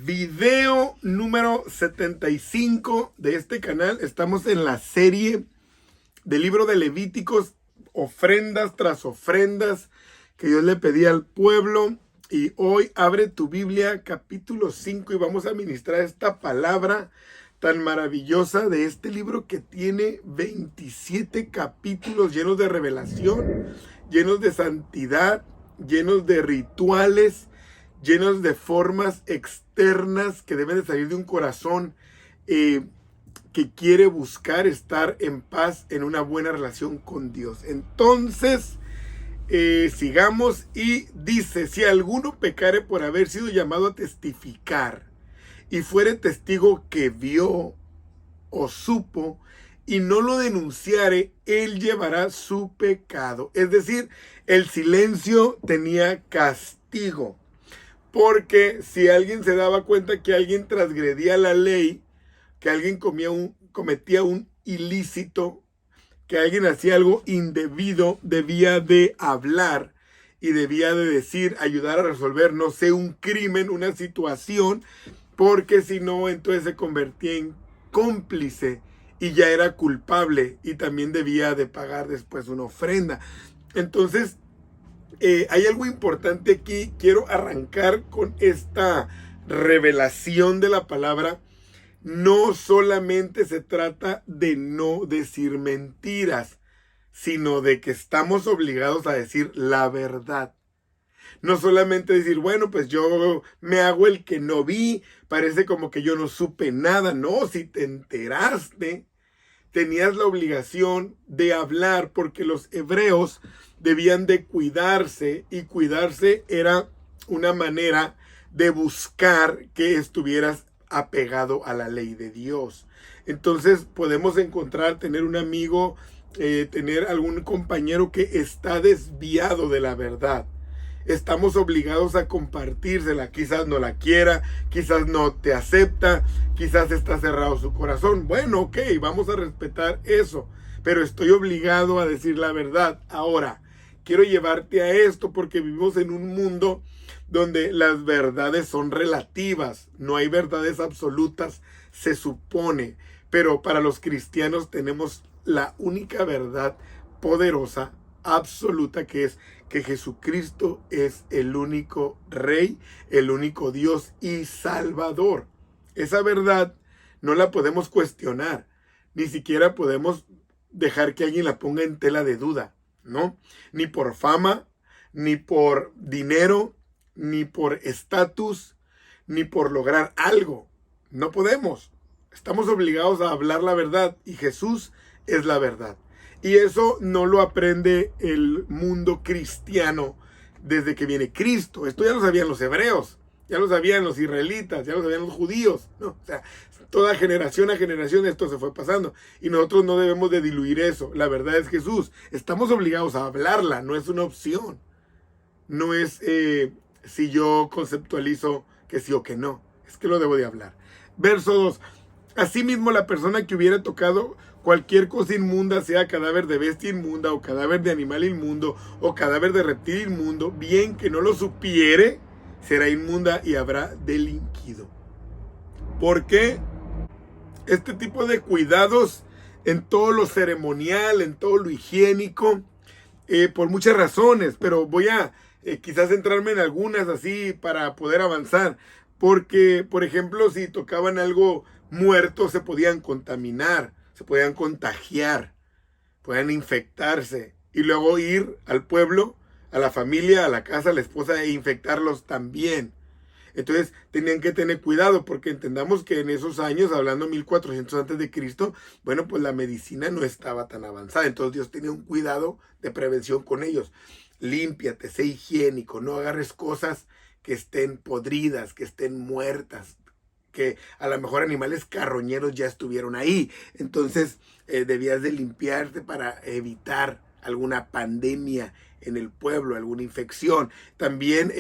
Video número 75 de este canal. Estamos en la serie del libro de Levíticos, ofrendas tras ofrendas que Dios le pedía al pueblo. Y hoy abre tu Biblia, capítulo 5, y vamos a ministrar esta palabra tan maravillosa de este libro que tiene 27 capítulos llenos de revelación, llenos de santidad, llenos de rituales, llenos de formas externas que deben de salir de un corazón que quiere buscar estar en paz, en una buena relación con Dios. Entonces, sigamos y dice: si alguno pecare por haber sido llamado a testificar y fuere testigo que vio o supo y no lo denunciare, él llevará su pecado. Es decir, el silencio tenía castigo. Porque si alguien se daba cuenta que alguien transgredía la ley, que alguien cometía un ilícito, que alguien hacía algo indebido, debía de hablar y debía de decir, ayudar a resolver, no sé, un crimen, una situación, porque si no, entonces se convertía en cómplice y ya era culpable y también debía de pagar después una ofrenda. Entonces, hay algo importante aquí. Quiero arrancar con esta revelación de la palabra. No solamente se trata de no decir mentiras, sino de que estamos obligados a decir la verdad. No solamente decir, bueno, pues yo me hago el que no vi, parece como que yo no supe nada. No, si te enteraste, tenías la obligación de hablar, porque los hebreos debían de cuidarse, y cuidarse era una manera de buscar que estuvieras apegado a la ley de Dios. Entonces podemos encontrar, tener un amigo, tener algún compañero que está desviado de la verdad. Estamos obligados a compartírsela. Quizás no la quiera, quizás no te acepta, quizás está cerrado su corazón. Bueno, ok, vamos a respetar eso, pero estoy obligado a decir la verdad. Ahora, quiero llevarte a esto porque vivimos en un mundo donde las verdades son relativas. No hay verdades absolutas, se supone. Pero para los cristianos tenemos la única verdad poderosa, absoluta, que es que Jesucristo es el único Rey, el único Dios y Salvador. Esa verdad no la podemos cuestionar, ni siquiera podemos dejar que alguien la ponga en tela de duda, ¿no? Ni por fama, ni por dinero, ni por estatus, ni por lograr algo. No podemos. Estamos obligados a hablar la verdad, y Jesús es la verdad. Y eso no lo aprende el mundo cristiano desde que viene Cristo. Esto ya lo sabían los hebreos, ya lo sabían los israelitas, ya lo sabían los judíos, ¿no? O sea, toda generación a generación esto se fue pasando. Y nosotros no debemos de diluir eso. La verdad es Jesús. Estamos obligados a hablarla, no es una opción. No es si yo conceptualizo que sí o que no. Es que lo debo de hablar. Verso 2. Asimismo, la persona que hubiera tocado cualquier cosa inmunda, sea cadáver de bestia inmunda, o cadáver de animal inmundo, o cadáver de reptil inmundo, bien que no lo supiere, será inmunda y habrá delinquido. ¿Por qué? Este tipo de cuidados en todo lo ceremonial, en todo lo higiénico, por muchas razones, pero voy a quizás centrarme en algunas así para poder avanzar. Porque, por ejemplo, si tocaban algo muerto, se podían contaminar, se podían contagiar, podían infectarse, y luego ir al pueblo, a la familia, a la casa, a la esposa, e infectarlos también. Entonces tenían que tener cuidado, porque entendamos que en esos años, hablando 1400 antes de Cristo, bueno, pues la medicina no estaba tan avanzada. Entonces Dios tenía un cuidado de prevención con ellos. Límpiate, sé higiénico, no agarres cosas que estén podridas, que estén muertas, que a lo mejor animales carroñeros ya estuvieron ahí. Entonces debías de limpiarte para evitar alguna pandemia en el pueblo, alguna infección. También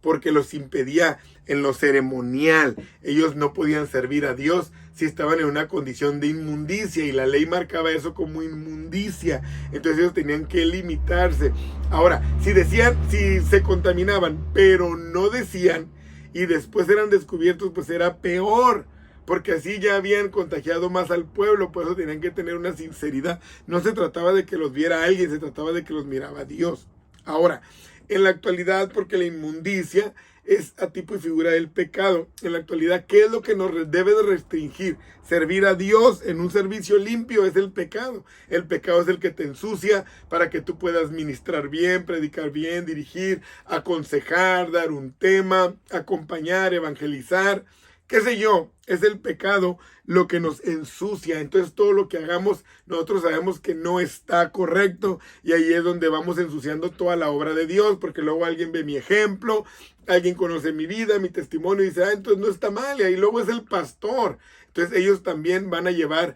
porque los impedía en lo ceremonial. Ellos no podían servir a Dios si estaban en una condición de inmundicia, y la ley marcaba eso como inmundicia. Entonces ellos tenían que limitarse. Ahora, si se contaminaban, pero no decían, y después eran descubiertos, pues era peor, porque así ya habían contagiado más al pueblo. Por eso tenían que tener una sinceridad. No se trataba de que los viera alguien, se trataba de que los miraba Dios. Ahora, en la actualidad, porque la inmundicia es a tipo y figura del pecado. En la actualidad, ¿qué es lo que nos debe de restringir? Servir a Dios en un servicio limpio es el pecado. El pecado es el que te ensucia para que tú puedas ministrar bien, predicar bien, dirigir, aconsejar, dar un tema, acompañar, evangelizar. Qué sé yo, es el pecado lo que nos ensucia. Entonces todo lo que hagamos, nosotros sabemos que no está correcto, y ahí es donde vamos ensuciando toda la obra de Dios, porque luego alguien ve mi ejemplo, alguien conoce mi vida, mi testimonio, y dice, entonces no está mal, y ahí luego es el pastor. Entonces ellos también van a llevar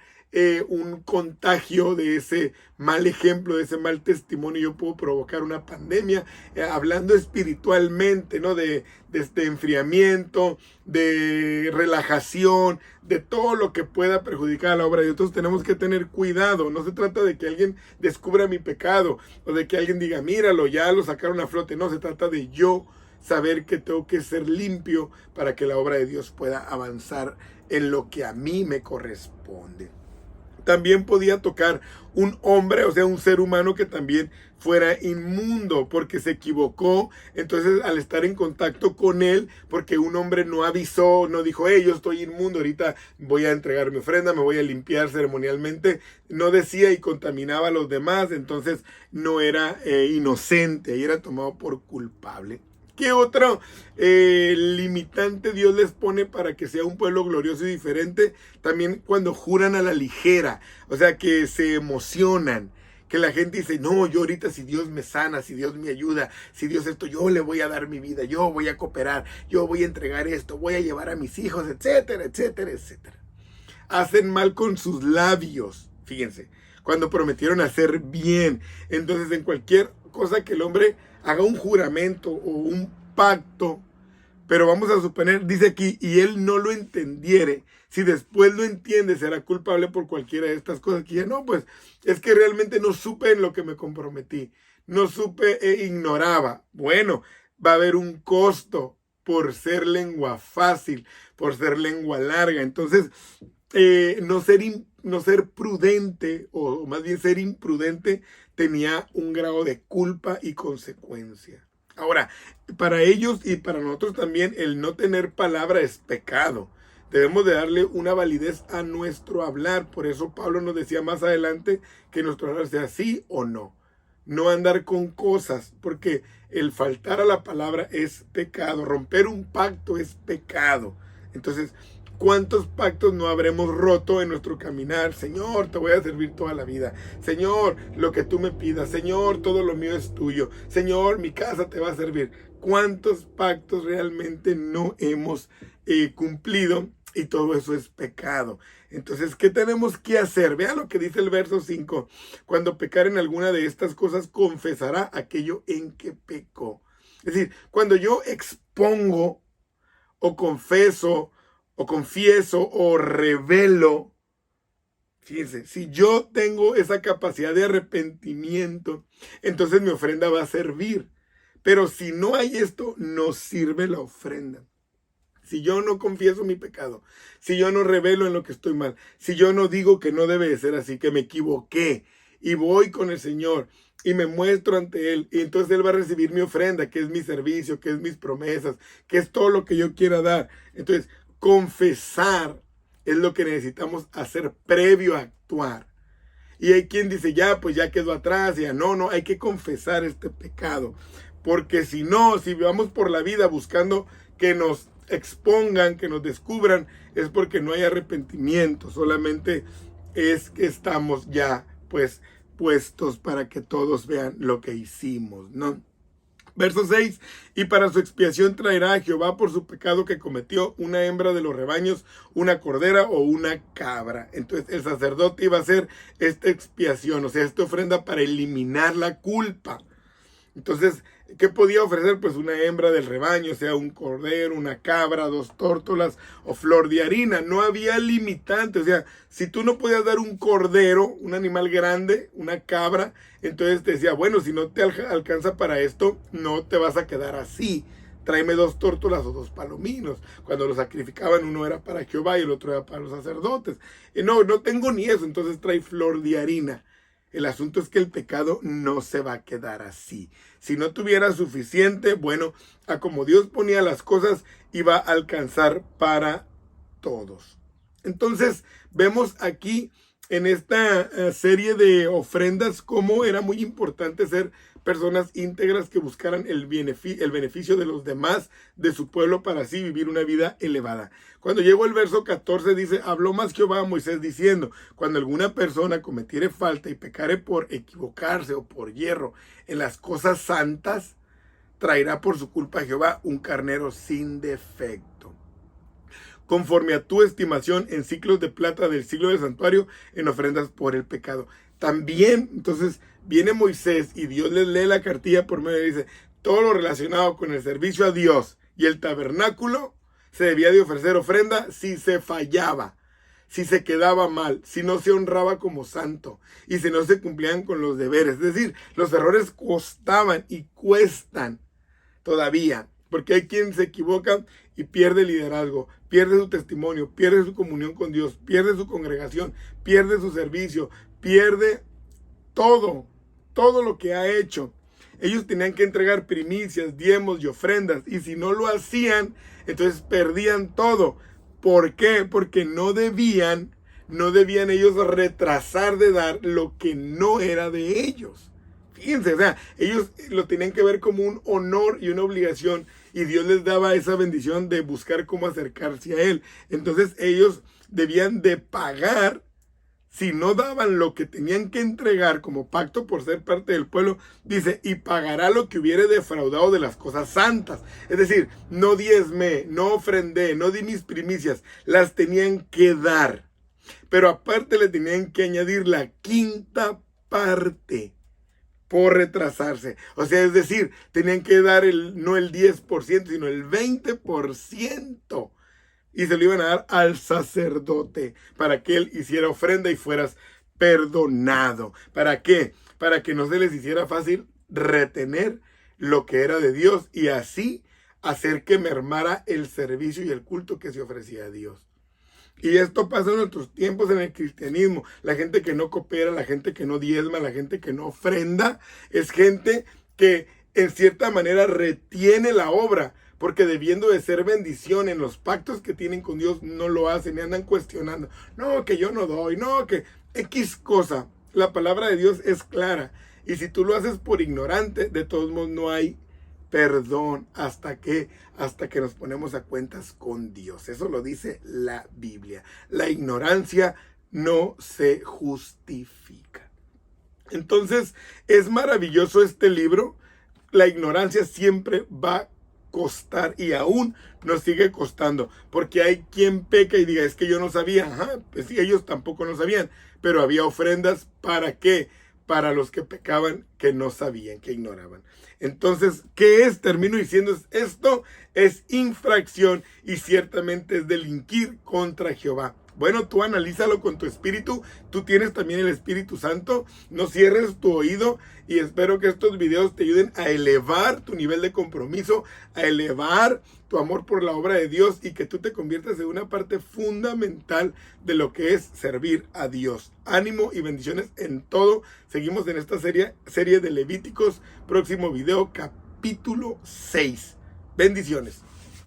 un contagio de ese mal ejemplo, de ese mal testimonio. Yo puedo provocar una pandemia, hablando espiritualmente, ¿no? De este enfriamiento, de relajación, de todo lo que pueda perjudicar a la obra de Dios. Entonces tenemos que tener cuidado. No se trata de que alguien descubra mi pecado, o de que alguien diga, míralo, ya lo sacaron a flote. No, se trata de yo saber que tengo que ser limpio para que la obra de Dios pueda avanzar en lo que a mí me corresponde. También podía tocar un hombre, o sea, un ser humano que también fuera inmundo porque se equivocó. Entonces, al estar en contacto con él, porque un hombre no avisó, no dijo, yo estoy inmundo, ahorita voy a entregar mi ofrenda, me voy a limpiar ceremonialmente, no decía y contaminaba a los demás, entonces no era inocente, y era tomado por culpable. ¿Qué otro limitante Dios les pone para que sea un pueblo glorioso y diferente? También cuando juran a la ligera, o sea, que se emocionan, que la gente dice, no, yo ahorita si Dios me sana, si Dios me ayuda, si Dios esto, yo le voy a dar mi vida, yo voy a cooperar, yo voy a entregar esto, voy a llevar a mis hijos, etcétera, etcétera, etcétera. Hacen mal con sus labios, fíjense, cuando prometieron hacer bien. Entonces, en cualquier cosa que el hombre haga un juramento o un pacto, pero vamos a suponer, dice aquí, y él no lo entendiere, si después lo entiende, será culpable por cualquiera de estas cosas. Que ya no, pues es que realmente no supe en lo que me comprometí, no supe e ignoraba. Bueno, va a haber un costo por ser lengua fácil, por ser lengua larga. Entonces, no ser prudente, o más bien ser imprudente, tenía un grado de culpa y consecuencia. Ahora, para ellos y para nosotros también, el no tener palabra es pecado. Debemos de darle una validez a nuestro hablar. Por eso Pablo nos decía más adelante que nuestro hablar sea sí o no. No andar con cosas, porque el faltar a la palabra es pecado. Romper un pacto es pecado. Entonces, ¿cuántos pactos no habremos roto en nuestro caminar? Señor, te voy a servir toda la vida. Señor, lo que tú me pidas. Señor, todo lo mío es tuyo. Señor, mi casa te va a servir. ¿Cuántos pactos realmente no hemos cumplido? Y todo eso es pecado. Entonces, ¿qué tenemos que hacer? Vea lo que dice el verso 5. Cuando pecar en alguna de estas cosas, confesará aquello en que pecó. Es decir, cuando yo expongo o confieso o revelo, fíjense, si yo tengo esa capacidad de arrepentimiento, entonces mi ofrenda va a servir. Pero si no hay esto, no sirve la ofrenda. Si yo no confieso mi pecado, si yo no revelo en lo que estoy mal, si yo no digo que no debe de ser así, que me equivoqué, y voy con el Señor y me muestro ante Él, y entonces Él va a recibir mi ofrenda, que es mi servicio, que es mis promesas, que es todo lo que yo quiera dar. Entonces, confesar es lo que necesitamos hacer previo a actuar. Y hay quien dice, ya, pues ya quedó atrás, ya no, hay que confesar este pecado. Porque si no, si vamos por la vida buscando que nos expongan, que nos descubran, es porque no hay arrepentimiento, solamente es que estamos ya pues puestos para que todos vean lo que hicimos, ¿no? Verso 6, y para su expiación traerá a Jehová por su pecado que cometió una hembra de los rebaños, una cordera o una cabra. Entonces el sacerdote iba a hacer esta expiación, o sea, esta ofrenda para eliminar la culpa. Entonces, ¿qué podía ofrecer? Pues una hembra del rebaño, o sea, un cordero, una cabra, 2 tórtolas o flor de harina. No había limitante, o sea, si tú no podías dar un cordero, un animal grande, una cabra, entonces te decía, bueno, si no te alcanza para esto, no te vas a quedar así. tráeme 2 tórtolas o 2 palominos. Cuando los sacrificaban, uno era para Jehová y el otro era para los sacerdotes. No tengo ni eso, entonces trae flor de harina. El asunto es que el pecado no se va a quedar así. Si no tuviera suficiente, bueno, a como Dios ponía las cosas, iba a alcanzar para todos. Entonces, vemos aquí en esta serie de ofrendas cómo era muy importante ser personas íntegras que buscaran el beneficio de los demás, de su pueblo, para así vivir una vida elevada. Cuando llegó el verso 14 dice, habló más Jehová a Moisés diciendo, cuando alguna persona cometiere falta y pecare por equivocarse o por hierro en las cosas santas, traerá por su culpa a Jehová un carnero sin defecto, conforme a tu estimación en ciclos de plata del siglo del santuario, en ofrendas por el pecado. También, entonces, viene Moisés y Dios les lee la cartilla por medio y dice, todo lo relacionado con el servicio a Dios y el tabernáculo, se debía de ofrecer ofrenda si se fallaba, si se quedaba mal, si no se honraba como santo y si no se cumplían con los deberes. Es decir, los errores costaban y cuestan todavía, porque hay quien se equivoca y pierde el liderazgo, pierde su testimonio, pierde su comunión con Dios, pierde su congregación, pierde su servicio, pierde todo lo que ha hecho. Ellos tenían que entregar primicias, diezmos y ofrendas, y si no lo hacían, entonces perdían todo. ¿Por qué? Porque no debían ellos retrasar de dar lo que no era de ellos. Fíjense, o sea, ellos lo tenían que ver como un honor y una obligación, y Dios les daba esa bendición de buscar cómo acercarse a Él. Entonces ellos debían de pagar. Si no daban lo que tenían que entregar como pacto por ser parte del pueblo, dice, y pagará lo que hubiere defraudado de las cosas santas. Es decir, no diezmé, no ofrendé, no di mis primicias, las tenían que dar. Pero aparte le tenían que añadir la quinta parte por retrasarse. O sea, es decir, tenían que dar no el 10%, sino el 20%. Y se lo iban a dar al sacerdote para que él hiciera ofrenda y fueras perdonado. ¿Para qué? Para que no se les hiciera fácil retener lo que era de Dios y así hacer que mermara el servicio y el culto que se ofrecía a Dios. Y esto pasa en nuestros tiempos en el cristianismo. La gente que no coopera, la gente que no diezma, la gente que no ofrenda, es gente que en cierta manera retiene la obra, porque debiendo de ser bendición en los pactos que tienen con Dios, no lo hacen y andan cuestionando. No, que yo no doy, no, que X cosa. La palabra de Dios es clara. Y si tú lo haces por ignorante, de todos modos no hay perdón hasta que nos ponemos a cuentas con Dios. Eso lo dice la Biblia. La ignorancia no se justifica. Entonces, es maravilloso este libro. La ignorancia siempre va a costar y aún nos sigue costando, porque hay quien peca y diga, es que yo no sabía. Ajá, pues sí, ellos tampoco no sabían, pero había ofrendas. ¿Para qué? Para los que pecaban, que no sabían, que ignoraban. Entonces, ¿qué es? Termino diciendo, esto es infracción y ciertamente es delinquir contra Jehová. Bueno, tú analízalo con tu espíritu. Tú tienes también el Espíritu Santo. No cierres tu oído y espero que estos videos te ayuden a elevar tu nivel de compromiso, a elevar tu amor por la obra de Dios y que tú te conviertas en una parte fundamental de lo que es servir a Dios. Ánimo y bendiciones en todo. Seguimos en esta serie de Levíticos. Próximo video, capítulo 6. Bendiciones.